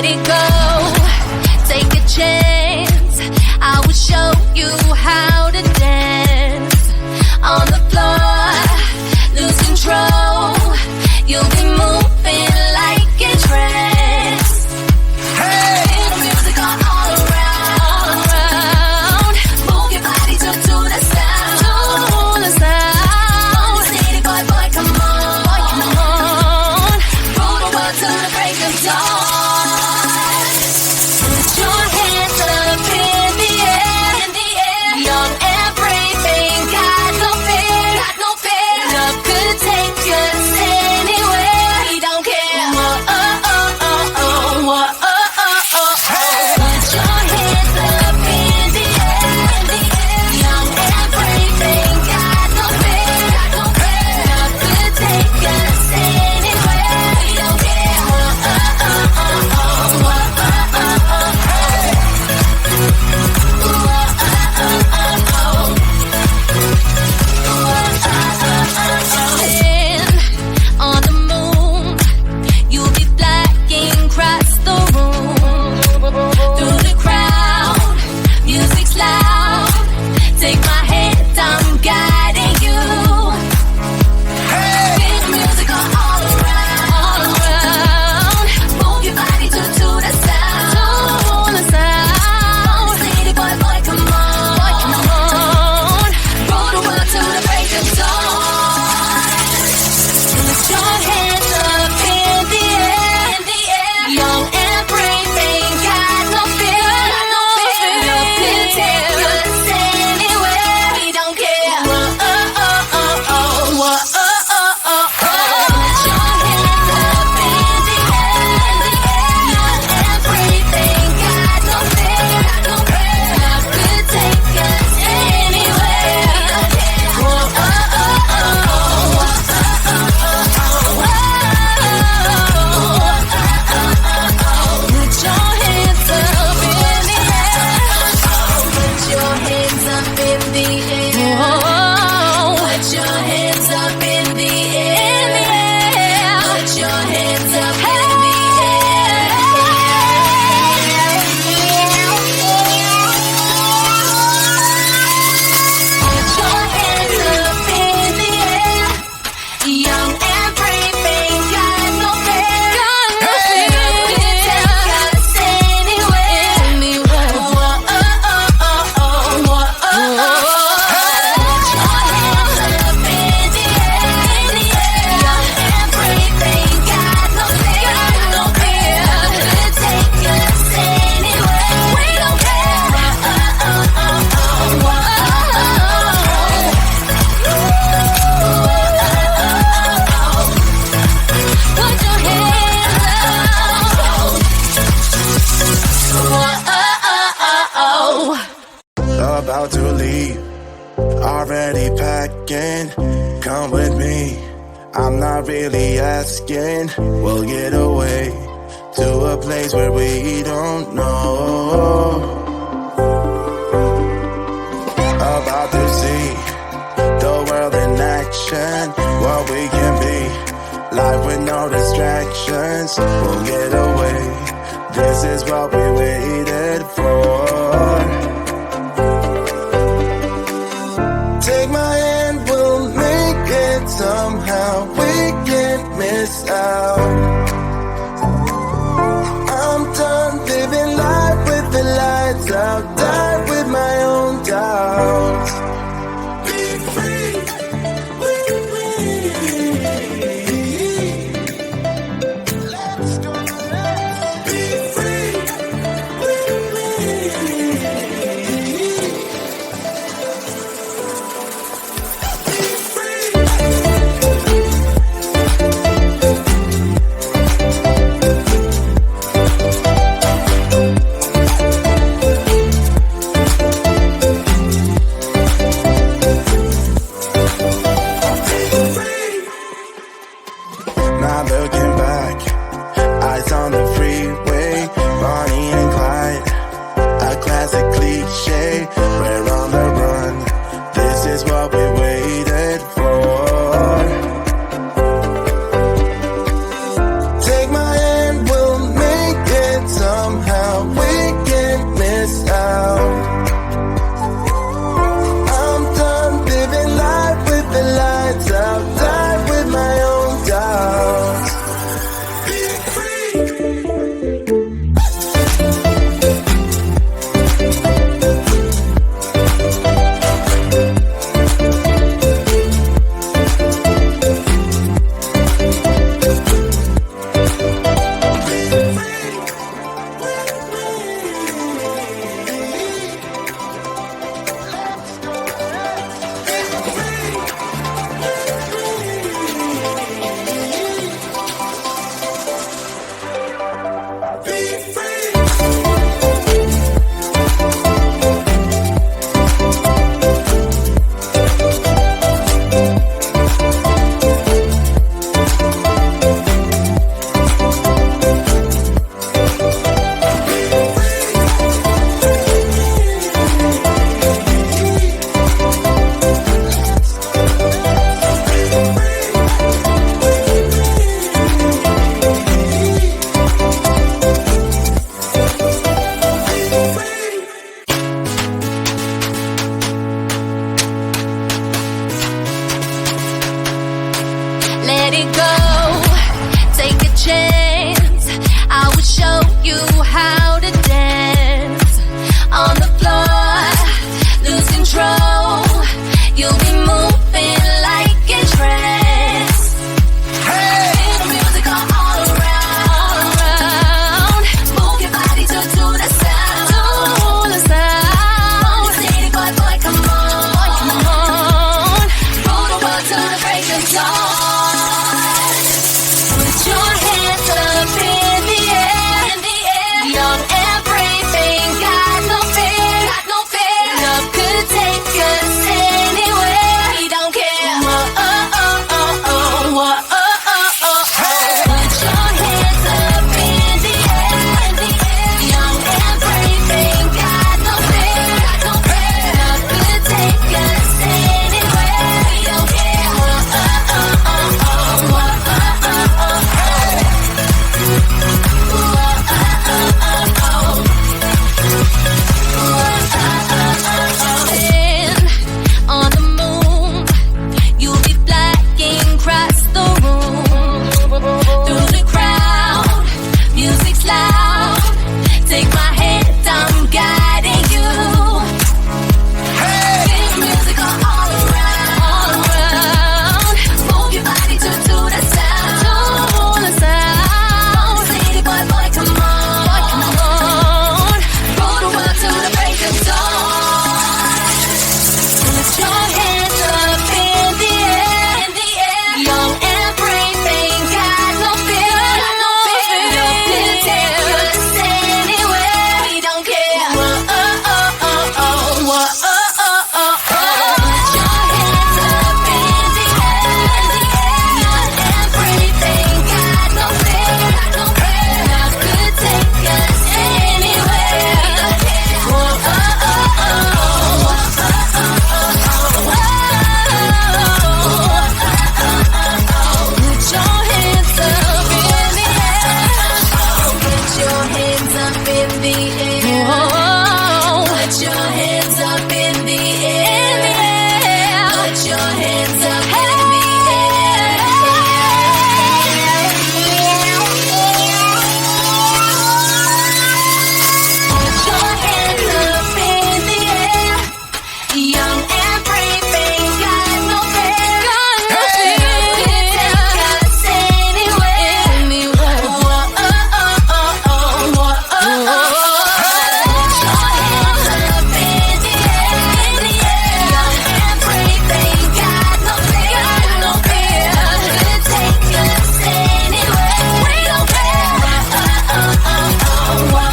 me go. Take a chance, I will show you how to dance. On the floor, lose control. You'll be moving like a trance. Hey! Feel the music all around. Move your body to the sound. City boy, come on. Rule the world till the break of dawn. Put your hands up in the air. Young and brave, ain't got no fear. Love could take us anywhere. We don't care. Put your hands up in the air. Young and brave, ain't got no fear. Love could take us anywhere. We don't care. On the moon, you'll be flying across the room. Through the crowd, music's loud. Take my hand, I'm guiding you. Feel the music all around. Move your body to the sound. City boy, come on. Rule the world till the break of dawn. Put your hands up in the air. Young and brave, ain't got no fear. Love could take us anywhere. We don't care. Put your hands up in the air. Young and brave, ain't got no fear. Love could take us anywhere. We don't care. Put your hands up in the air. Put your hands up in the air. Put your hands up in the air. Put your hands up in the Put your hands up in the air. Young and brave, ain't got no fear. Love could take us anywhere. Put your hands up in the air. Young and brave, ain't got no fear. Love could take us anywhere. We don't care. Put your hands up. About to leave, already packing. Come with me, I'm not really asking. We'll get away to a place where we don't know. About to see the world in action, what we can be. Life with no distractions, we'll get away. This is what we waited for. Take my hand, we'll make it somehow. We can't miss out. I'm done living life with the lights out. Die with my own doubts. Be free with me. Let's go. Be free with me. you how to dance on the floor. Lose control. You'll be moving like a trance. Hey, the music all around. Move your body to the sound. To the sound. City boy, come on, come on. Roll the world to the break of dawn. Put your hands up in the air, young and brave, ain't got no fear, Love could take us anywhere. We don't care. Whoa, oh, oh, oh, oh. Whoa, oh, oh, oh, oh. Put your hands up in the air, young and brave, ain't got no fear, Love could take us anywhere. We don't care. Whoa, oh, oh, oh, oh. Whoa, oh, oh, oh, oh. Whoa, oh, oh, oh, oh. On the moon, you'll be flying across the room. Through the crowd, music's loud. Take my hand, I'm guiding you. Hey, music all around. Move your body to the sound. To the sound. City boy, come on, come on. Roll the world to the break of dawn. Put your hands up in the air, young and brave, ain't got no fear, Love could take us anywhere. We don't care. Whoa, oh, oh, oh, oh. Whoa, oh, oh, oh, oh. Put your hands up in the air, young and brave, ain't got no fear, Love could take us anywhere. We don't care. Whoa, oh, oh, oh, oh. Whoa, oh, oh, oh, oh. Put your hands up in the air. Put your hands up in the air. Put your hands up in the air. Put your hands up in the Put your hands up in the air. Young and brave, ain't got no fear. Take us anywhere. Whoa, oh, oh, oh, oh. Whoa, oh, oh, oh. Put your hands up in the air. Young and brave, ain't got no fear, Take us anywhere. We don't care. Whoa, oh, oh, oh, oh. Whoa,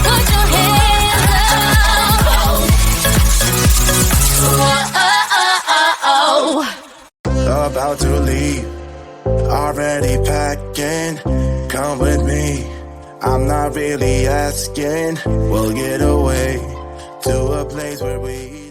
Put your hands up. About to leave, already packing. Come with me, I'm not really asking. We'll get away to a place where we